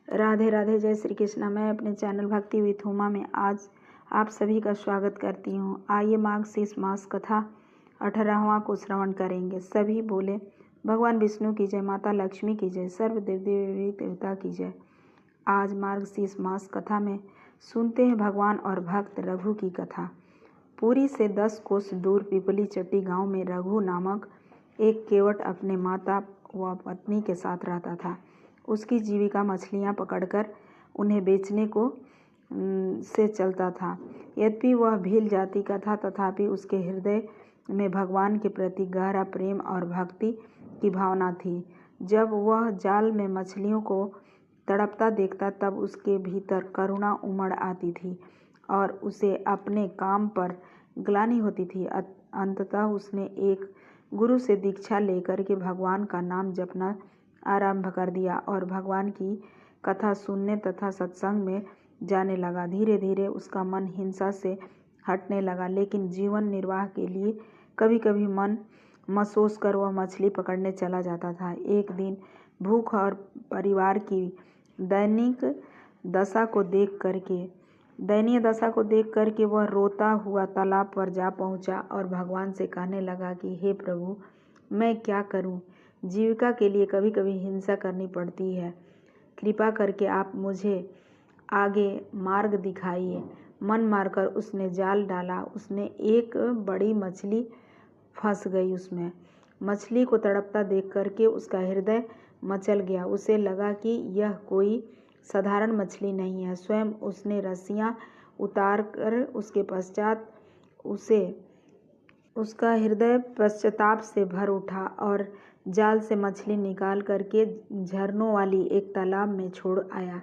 राधे राधे, जय श्री कृष्णा। मैं अपने चैनल भक्ति विथ उमा में आज आप सभी का स्वागत करती हूँ। आइए मार्गशीर्ष मास कथा 18वां को श्रवण करेंगे। सभी बोले भगवान विष्णु की जय, माता लक्ष्मी की जय, सर्व देवी देवता की जय। आज मार्गशीर्ष मास कथा में सुनते हैं भगवान और भक्त रघु की कथा। पुरी से 10 कोस दूर पिपली चट्टी गांव में रघु नामक एक केवट अपने माता व पत्नी के साथ रहता था। उसकी जीविका मछलियां पकड़कर उन्हें बेचने को से चलता था। यद्यपि वह भील जाति का था, तथापि उसके हृदय में भगवान के प्रति गहरा प्रेम और भक्ति की भावना थी। जब वह जाल में मछलियों को तड़पता देखता, तब उसके भीतर करुणा उमड़ आती थी और उसे अपने काम पर ग्लानि होती थी। अंततः उसने एक गुरु से दीक्षा लेकर के भगवान का नाम जपना आरंभ कर दिया और भगवान की कथा सुनने तथा सत्संग में जाने लगा। धीरे धीरे उसका मन हिंसा से हटने लगा, लेकिन जीवन निर्वाह के लिए कभी कभी मन महसूस कर वह मछली पकड़ने चला जाता था। एक दिन भूख और परिवार की दयनीय दशा को देख करके वह रोता हुआ तालाब पर जा पहुंचा और भगवान से कहने लगा कि हे प्रभु, मैं क्या करूं? जीविका के लिए कभी कभी हिंसा करनी पड़ती है। कृपा करके आप मुझे आगे मार्ग दिखाइए। मन मारकर उसने जाल डाला। उसने एक बड़ी मछली फंस गई उसमें। मछली को तड़पता देख करके उसका हृदय मचल गया। उसे लगा कि यह कोई साधारण मछली नहीं है। स्वयं उसने रस्सियां उतार कर उसके पश्चात उसका हृदय पश्चाताप से भर उठा और जाल से मछली निकाल करके झरनों वाली एक तालाब में छोड़ आया।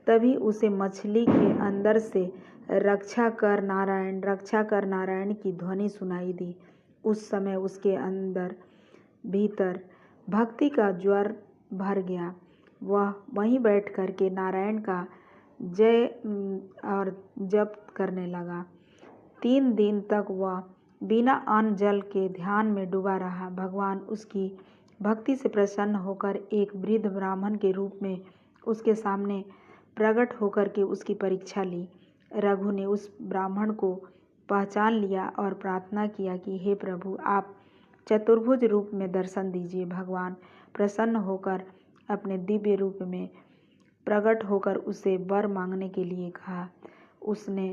तभी उसे मछली के अंदर से रक्षा कर नारायण की ध्वनि सुनाई दी। उस समय उसके भीतर भक्ति का ज्वर भर गया। वह वहीं बैठ करके नारायण का जय और जप करने लगा। 3 दिन तक वह बिना अन्न जल के ध्यान में डूबा रहा। भगवान उसकी भक्ति से प्रसन्न होकर एक वृद्ध ब्राह्मण के रूप में उसके सामने प्रकट होकर के उसकी परीक्षा ली। रघु ने उस ब्राह्मण को पहचान लिया और प्रार्थना किया कि हे प्रभु, आप चतुर्भुज रूप में दर्शन दीजिए। भगवान प्रसन्न होकर अपने दिव्य रूप में प्रकट होकर उसे वर मांगने के लिए कहा। उसने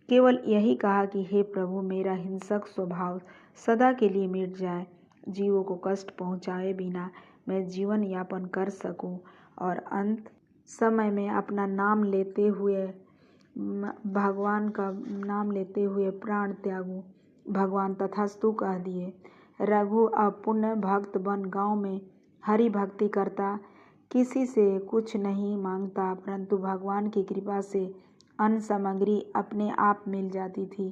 केवल यही कहा कि हे प्रभु, मेरा हिंसक स्वभाव सदा के लिए मिट जाए। जीवों को कष्ट पहुँचाए बिना मैं जीवन यापन कर सकूं और अंत समय में अपना नाम लेते हुए भगवान का नाम लेते हुए प्राण त्यागूं। भगवान तथास्तु कह दिए। रघु अब पुण्य भक्त बन गांव में हरि भक्ति करता, किसी से कुछ नहीं मांगता, परंतु भगवान की कृपा से अन्न सामग्री अपने आप मिल जाती थी।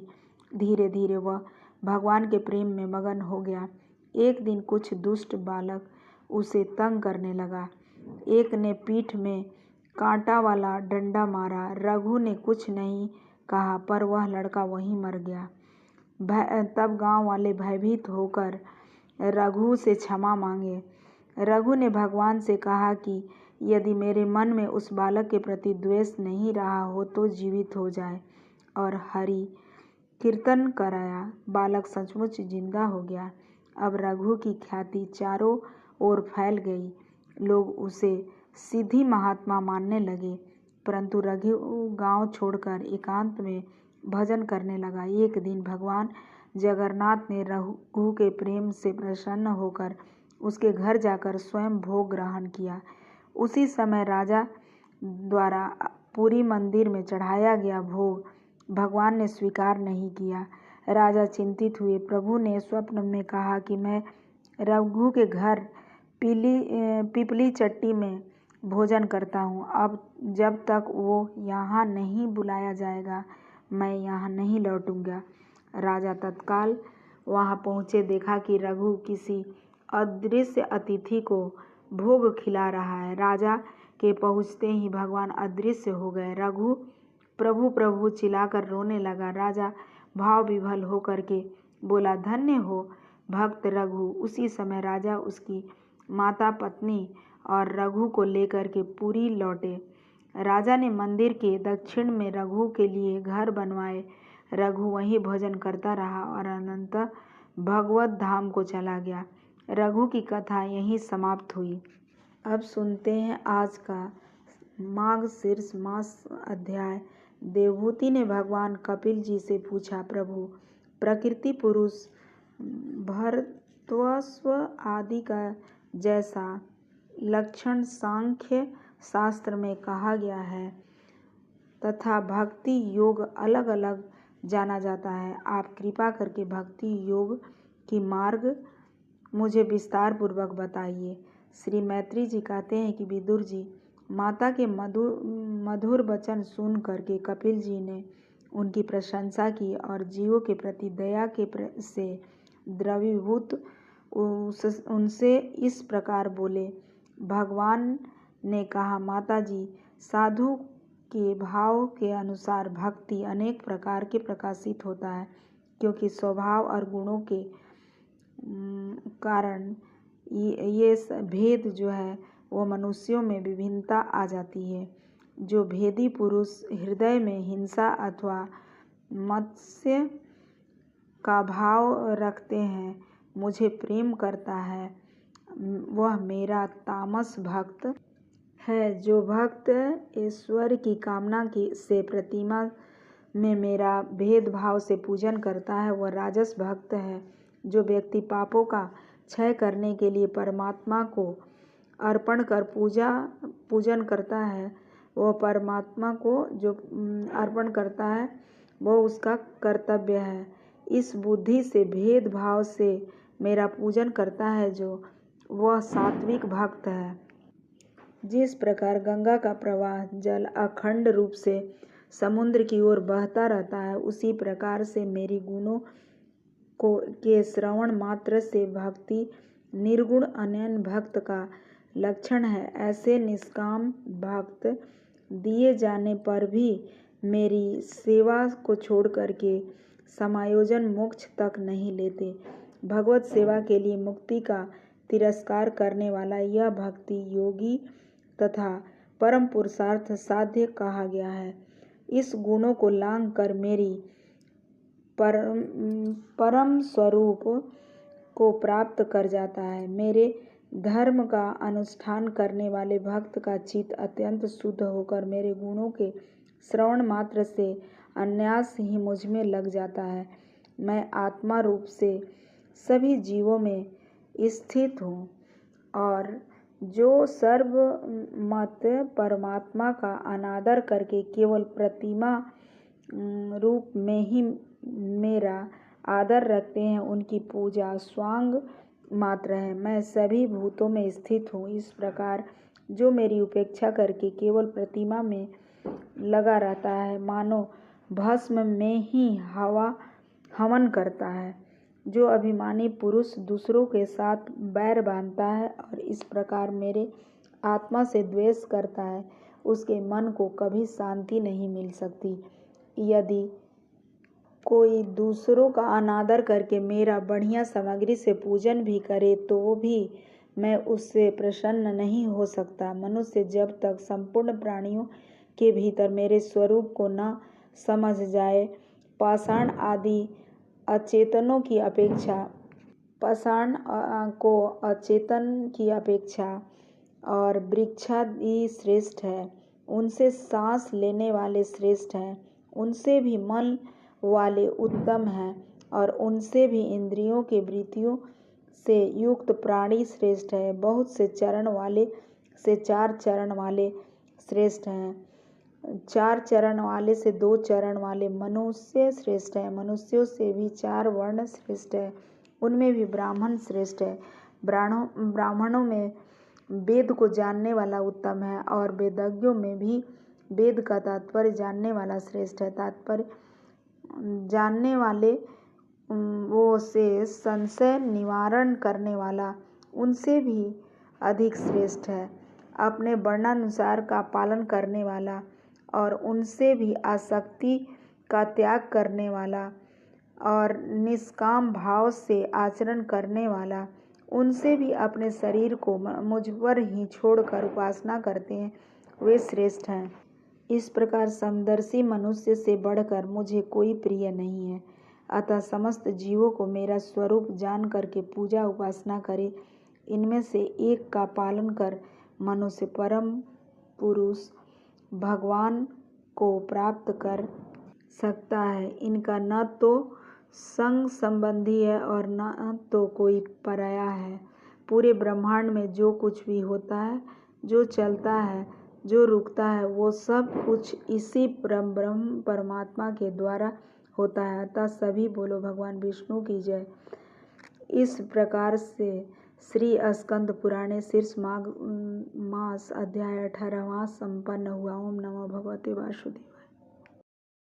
धीरे धीरे वह भगवान के प्रेम में मगन हो गया। एक दिन कुछ दुष्ट बालक उसे तंग करने लगा। एक ने पीठ में कांटा वाला डंडा मारा। रघु ने कुछ नहीं कहा, पर वह लड़का वहीं मर गया। तब गांव वाले भयभीत होकर रघु से क्षमा मांगे। रघु ने भगवान से कहा कि यदि मेरे मन में उस बालक के प्रति द्वेष नहीं रहा हो तो जीवित हो जाए, और हरि कीर्तन कराया। बालक सचमुच जिंदा हो गया। अब रघु की ख्याति चारों ओर फैल गई। लोग उसे सिद्धि महात्मा मानने लगे। परंतु रघु गांव छोड़कर एकांत में भजन करने लगा। एक दिन भगवान जगन्नाथ ने रघु के प्रेम से प्रसन्न होकर उसके घर जाकर स्वयं भोग ग्रहण किया। उसी समय राजा द्वारा पुरी मंदिर में चढ़ाया गया भोग भगवान ने स्वीकार नहीं किया। राजा चिंतित हुए। प्रभु ने स्वप्न में कहा कि मैं रघु के घर पिपली चट्टी में भोजन करता हूँ। अब जब तक वो यहाँ नहीं बुलाया जाएगा, मैं यहाँ नहीं लौटूंगा। राजा तत्काल वहाँ पहुँचे। देखा कि रघु किसी अदृश्य अतिथि को भोग खिला रहा है। राजा के पहुँचते ही भगवान अदृश्य हो गए। रघु प्रभु प्रभु चिल्लाकर रोने लगा। राजा भाव विभल होकर के बोला, धन्य हो भक्त रघु। उसी समय राजा, उसकी माता, पत्नी और रघु को लेकर के पुरी लौटे। राजा ने मंदिर के दक्षिण में रघु के लिए घर बनवाए। रघु वहीं भोजन करता रहा और अनंतः भगवत धाम को चला गया। रघु की कथा यहीं समाप्त हुई। अब सुनते हैं आज का मार्गशीर्ष मास अध्याय। देवहूति ने भगवान कपिल जी से पूछा, प्रभु, प्रकृति पुरुष भर्तृत्व आदि का जैसा लक्षण सांख्य शास्त्र में कहा गया है तथा भक्ति योग अलग अलग जाना जाता है, आप कृपा करके भक्ति योग की मार्ग मुझे विस्तार पूर्वक बताइए। श्री मैत्री जी कहते हैं कि विदुर जी, माता के मधुर वचन सुन करके कपिल जी ने उनकी प्रशंसा की और जीवों के प्रति दया से द्रवीभूत उनसे इस प्रकार बोले। भगवान ने कहा, माता जी, साधु के भाव के अनुसार भक्ति अनेक प्रकार के प्रकाशित होता है, क्योंकि स्वभाव और गुणों के कारण ये भेद जो है वो मनुष्यों में विभिन्नता आ जाती है। जो भेदी पुरुष हृदय में हिंसा अथवा मत्स्य का भाव रखते हैं, मुझे प्रेम करता है, वह मेरा तामस भक्त है। जो भक्त ईश्वर की कामना से प्रतिमा में मेरा भेदभाव से पूजन करता है, वह राजस भक्त है। जो व्यक्ति पापों का क्षय करने के लिए परमात्मा को अर्पण कर पूजन करता है, वह परमात्मा को जो अर्पण करता है वह उसका कर्तव्य है। इस बुद्धि से भेदभाव से मेरा पूजन करता है, जो वह सात्विक भक्त है। जिस प्रकार गंगा का प्रवाह जल अखंड रूप से समुद्र की ओर बहता रहता है, उसी प्रकार से मेरी गुणों के श्रवण मात्र से भक्ति निर्गुण अनन्य भक्त का लक्षण है। ऐसे निष्काम भक्त दिए जाने पर भी मेरी सेवा को छोड़ करके समायोजन मोक्ष तक नहीं लेते। भगवत सेवा के लिए मुक्ति का तिरस्कार करने वाला यह भक्ति योगी तथा परम पुरुषार्थ साध्य कहा गया है। इस गुणों को लांघ कर मेरी परम स्वरूप को प्राप्त कर जाता है। मेरे धर्म का अनुष्ठान करने वाले भक्त का चित्त अत्यंत शुद्ध होकर मेरे गुणों के श्रवण मात्र से अनायास ही मुझ में लग जाता है। मैं आत्मा रूप से सभी जीवों में स्थित हूँ और जो सर्वमत परमात्मा का अनादर करके केवल प्रतिमा रूप में ही मेरा आदर रखते हैं, उनकी पूजा स्वांग मात्र है। मैं सभी भूतों में स्थित हूँ। इस प्रकार जो मेरी उपेक्षा करके केवल प्रतिमा में लगा रहता है, मानो भस्म में ही हवन करता है। जो अभिमानी पुरुष दूसरों के साथ बैर बांधता है और इस प्रकार मेरे आत्मा से द्वेष करता है, उसके मन को कभी शांति नहीं मिल सकती। यदि कोई दूसरों का अनादर करके मेरा बढ़िया सामग्री से पूजन भी करे तो भी मैं उससे प्रसन्न नहीं हो सकता। मनुष्य जब तक संपूर्ण प्राणियों के भीतर मेरे स्वरूप को न समझ जाए, पाषाण आदि अचेतनों की अपेक्षा और वृक्षादि श्रेष्ठ है। उनसे सांस लेने वाले श्रेष्ठ हैं, उनसे भी मन वाले उत्तम हैं और उनसे भी इंद्रियों के वृत्तियों से युक्त प्राणी श्रेष्ठ है। बहुत से चरण वाले से 4 चरण वाले श्रेष्ठ हैं, 4 चरण वाले से 2 चरण वाले मनुष्य श्रेष्ठ है। मनुष्यों से भी 4 वर्ण श्रेष्ठ है, उनमें भी ब्राह्मण श्रेष्ठ है। ब्राह्मणों में वेद को जानने वाला उत्तम है और वेदज्ञों में भी वेद का तात्पर्य जानने वाला श्रेष्ठ है। तात्पर्य जानने वाले वो से संशय निवारण करने वाला उनसे भी अधिक श्रेष्ठ है। अपने वर्णानुसार का पालन करने वाला और उनसे भी आसक्ति का त्याग करने वाला और निष्काम भाव से आचरण करने वाला, उनसे भी अपने शरीर को मुझ पर ही छोड़कर उपासना करते हैं वे श्रेष्ठ हैं। इस प्रकार समदर्शी मनुष्य से बढ़कर मुझे कोई प्रिय नहीं है। अतः समस्त जीवों को मेरा स्वरूप जान करके पूजा उपासना करे। इनमें से एक का पालन कर मनुष्य परम पुरुष भगवान को प्राप्त कर सकता है। इनका न तो संग संबंधी है और न तो कोई पराया है। पूरे ब्रह्मांड में जो कुछ भी होता है, जो चलता है, जो रुकता है, वो सब कुछ इसी ब्रह्म परमात्मा के द्वारा होता है। अतः सभी बोलो भगवान विष्णु की जय। इस प्रकार से श्री स्कंद पुराणे शीर्ष माघ मास अध्याय 18वां संपन्न हुआ। ओम नमो भगवते वासुदेव।